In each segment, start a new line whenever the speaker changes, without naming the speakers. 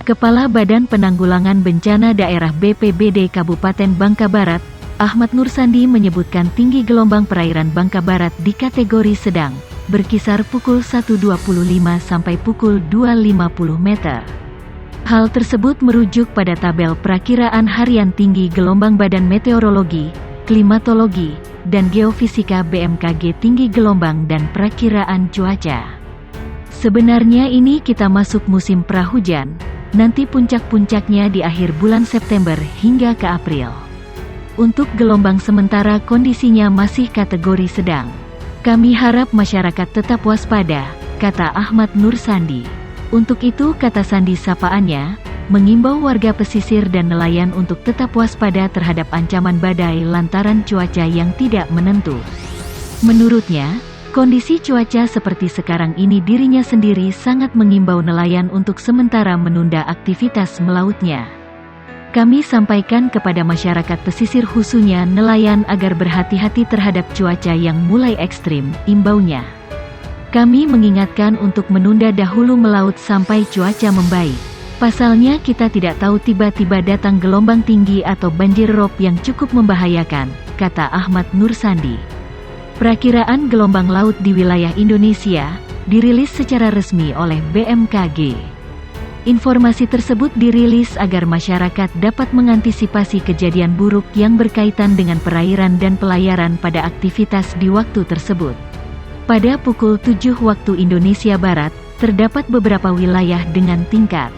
Kepala Badan Penanggulangan Bencana Daerah BPBD Kabupaten Bangka Barat, Ahmad Nursandi menyebutkan tinggi gelombang perairan Bangka Barat di kategori sedang, berkisar pukul 1.25 sampai pukul 2.50 meter. Hal tersebut merujuk pada tabel perakiraan harian tinggi gelombang Badan Meteorologi, Klimatologi, dan Geofisika BMKG tinggi gelombang dan perakiraan cuaca. Sebenarnya ini kita masuk musim prahujan, nanti puncak-puncaknya di akhir bulan September hingga ke April. Untuk gelombang sementara kondisinya masih kategori sedang. Kami harap masyarakat tetap waspada, kata Ahmad Nursandi. Untuk itu kata sandi sapaannya, mengimbau warga pesisir dan nelayan untuk tetap waspada terhadap ancaman badai lantaran cuaca yang tidak menentu. Menurutnya, kondisi cuaca seperti sekarang ini dirinya sendiri sangat mengimbau nelayan untuk sementara menunda aktivitas melautnya. Kami sampaikan kepada masyarakat pesisir khususnya nelayan agar berhati-hati terhadap cuaca yang mulai ekstrim, imbaunya. Kami mengingatkan untuk menunda dahulu melaut sampai cuaca membaik. Pasalnya kita tidak tahu tiba-tiba datang gelombang tinggi atau banjir rob yang cukup membahayakan, kata Ahmad Nursandi. Perakiraan gelombang laut di wilayah Indonesia dirilis secara resmi oleh BMKG. Informasi tersebut dirilis agar masyarakat dapat mengantisipasi kejadian buruk yang berkaitan dengan perairan dan pelayaran pada aktivitas di waktu tersebut. Pada pukul 7 waktu Indonesia Barat, terdapat beberapa wilayah dengan tingkat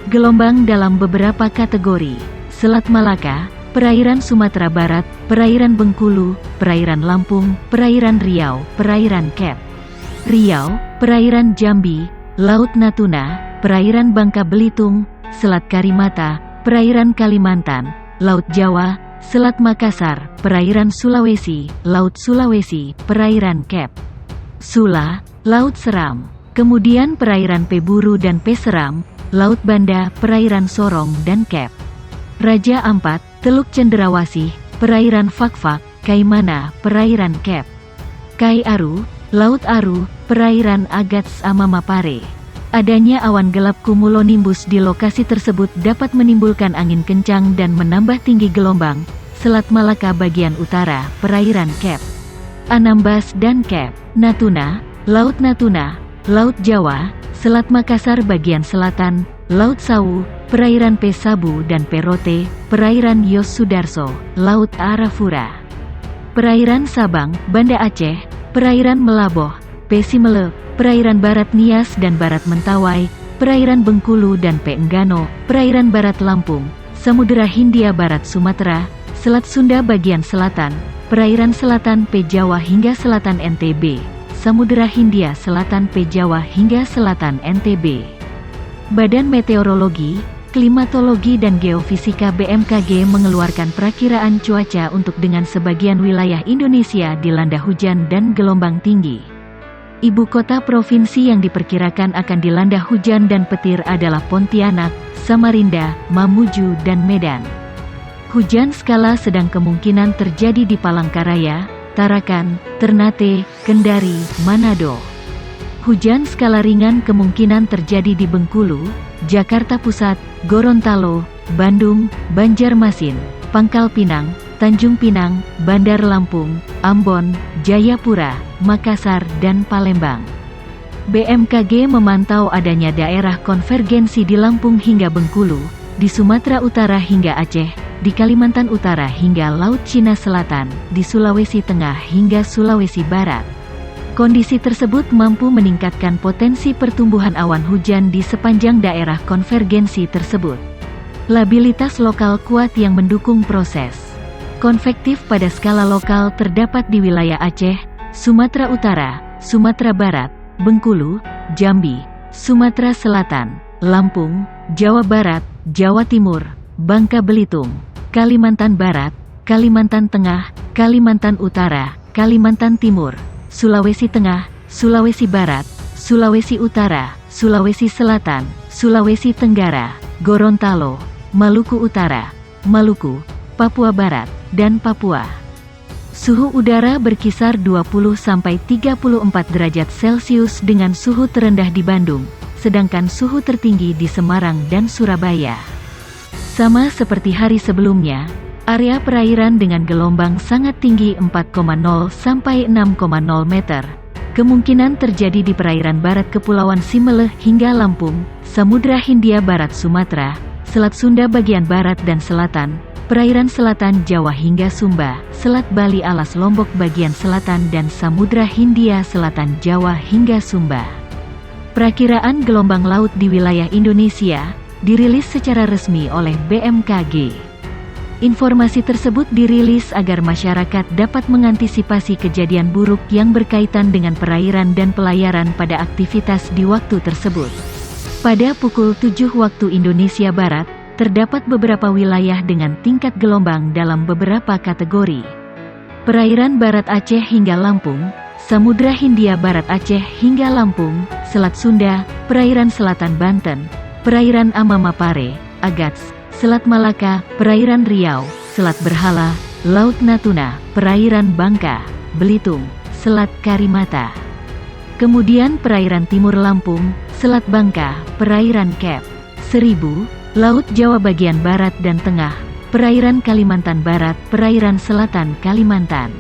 gelombang dalam beberapa kategori: Selat Malaka, perairan Sumatera Barat, perairan Bengkulu, perairan Lampung, perairan Riau, perairan Kep Riau, perairan Jambi, Laut Natuna, perairan Bangka Belitung, Selat Karimata, perairan Kalimantan, Laut Jawa, Selat Makassar, perairan Sulawesi, Laut Sulawesi, perairan Kep Sula, Laut Seram, kemudian perairan Peburu dan Peseram, Laut Banda, perairan Sorong dan Kep Raja Ampat, Teluk Cenderawasih, perairan Fakfak, Kaimana, perairan Kep Kai Aru, Laut Aru, perairan Agats Amamapare. Adanya awan gelap cumulonimbus di lokasi tersebut dapat menimbulkan angin kencang dan menambah tinggi gelombang. Selat Malaka bagian utara, perairan Kep Anambas dan Kep Natuna, Laut Natuna, Laut Jawa, Selat Makassar bagian selatan, Laut Sawu, perairan Pesabu dan Perote, perairan Yos Sudarso, Laut Arafura, perairan Sabang, Banda Aceh, perairan Melaboh, Pesimele, perairan Barat Nias dan Barat Mentawai, perairan Bengkulu dan Peenggano, perairan Barat Lampung, Samudera Hindia Barat Sumatera, Selat Sunda bagian selatan, perairan selatan P Jawa hingga selatan NTB, Samudera Hindia Selatan P Jawa hingga selatan NTB. Badan Meteorologi, Klimatologi dan Geofisika BMKG mengeluarkan perakiraan cuaca untuk dengan sebagian wilayah Indonesia dilanda hujan dan gelombang tinggi. Ibu kota provinsi yang diperkirakan akan dilanda hujan dan petir adalah Pontianak, Samarinda, Mamuju dan Medan. Hujan skala sedang kemungkinan terjadi di Palangkaraya, Tarakan, Ternate, Kendari, Manado. Hujan skala ringan kemungkinan terjadi di Bengkulu, Jakarta Pusat, Gorontalo, Bandung, Banjarmasin, Pangkal Pinang, Tanjung Pinang, Bandar Lampung, Ambon, Jayapura, Makassar dan Palembang. BMKG memantau adanya daerah konvergensi di Lampung hingga Bengkulu, di Sumatera Utara hingga Aceh, di Kalimantan Utara hingga Laut Cina Selatan, di Sulawesi Tengah hingga Sulawesi Barat. Kondisi tersebut mampu meningkatkan potensi pertumbuhan awan hujan di sepanjang daerah konvergensi tersebut. Labilitas lokal kuat yang mendukung proses konvektif pada skala lokal terdapat di wilayah Aceh, Sumatera Utara, Sumatera Barat, Bengkulu, Jambi, Sumatera Selatan, Lampung, Jawa Barat, Jawa Timur, Bangka Belitung, Kalimantan Barat, Kalimantan Tengah, Kalimantan Utara, Kalimantan Timur, Sulawesi Tengah, Sulawesi Barat, Sulawesi Utara, Sulawesi Selatan, Sulawesi Tenggara, Gorontalo, Maluku Utara, Maluku, Papua Barat, dan Papua. Suhu udara berkisar 20-34 derajat Celcius dengan suhu terendah di Bandung, sedangkan suhu tertinggi di Semarang dan Surabaya. Sama seperti hari sebelumnya, area perairan dengan gelombang sangat tinggi 4,0 sampai 6,0 meter. Kemungkinan terjadi di perairan barat Kepulauan Simeleh hingga Lampung, Samudra Hindia Barat Sumatera, Selat Sunda bagian barat dan selatan, perairan selatan Jawa hingga Sumba, Selat Bali alas Lombok bagian selatan dan Samudra Hindia Selatan Jawa hingga Sumba. Perakiraan gelombang laut di wilayah Indonesia dirilis secara resmi oleh BMKG. Informasi tersebut dirilis agar masyarakat dapat mengantisipasi kejadian buruk yang berkaitan dengan perairan dan pelayaran pada aktivitas di waktu tersebut. Pada pukul 7 waktu Indonesia Barat, terdapat beberapa wilayah dengan tingkat gelombang dalam beberapa kategori. Perairan Barat Aceh hingga Lampung, Samudra Hindia Barat Aceh hingga Lampung, Selat Sunda, Perairan Selatan Banten, Perairan Amamapare, Agats, Selat Malaka, Perairan Riau, Selat Berhala, Laut Natuna, Perairan Bangka, Belitung, Selat Karimata. Kemudian Perairan Timur Lampung, Selat Bangka, Perairan Kep, Seribu, Laut Jawa bagian barat dan tengah, Perairan Kalimantan Barat, Perairan Selatan Kalimantan.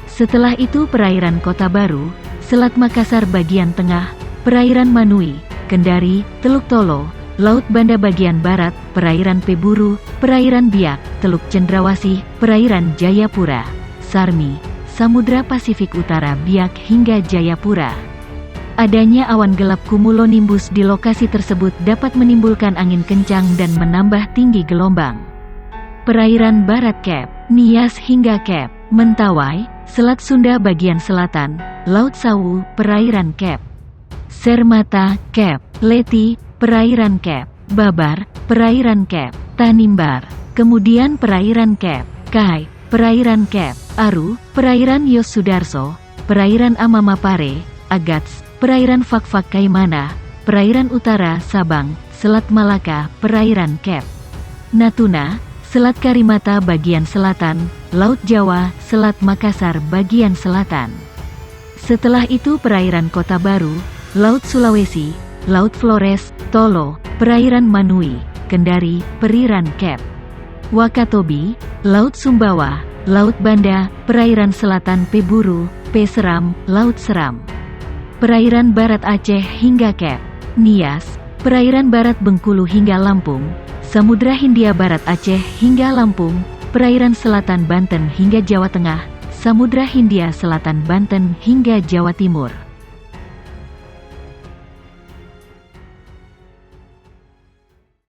Setelah itu Perairan Kota Baru, Selat Makassar bagian tengah, Perairan Manui, Kendari, Teluk Tolo, Laut Banda bagian barat, Perairan Peburu, Perairan Biak, Teluk Cendrawasih, Perairan Jayapura, Sarmi, Samudra Pasifik Utara Biak hingga Jayapura. Adanya awan gelap cumulonimbus di lokasi tersebut dapat menimbulkan angin kencang dan menambah tinggi gelombang. Perairan Barat Kep, Nias hingga Kep, Mentawai, Selat Sunda bagian selatan, Laut Sawu, Perairan Kep, Sermata, Kep, Leti, Perairan Kep, Babar, Perairan Kep, Tanimbar, kemudian Perairan Kep, Kai, Perairan Kep, Aru, Perairan Yos Sudarso, Perairan Amamapare, Agats, Perairan Fakfak Kaimana, Perairan Utara Sabang, Selat Malaka, Perairan Kep, Natuna, Selat Karimata bagian selatan, Laut Jawa, Selat Makassar bagian selatan. Setelah itu Perairan Kota Baru, Laut Sulawesi, Laut Flores, Tolo, Perairan Manui, Kendari, Perairan Kep, Wakatobi, Laut Sumbawa, Laut Banda, Perairan Selatan Peburu, Peseram, Laut Seram. Perairan Barat Aceh hingga Kep, Nias, Perairan Barat Bengkulu hingga Lampung, Samudra Hindia Barat Aceh hingga Lampung, Perairan Selatan Banten hingga Jawa Tengah, Samudra Hindia Selatan Banten hingga Jawa Timur.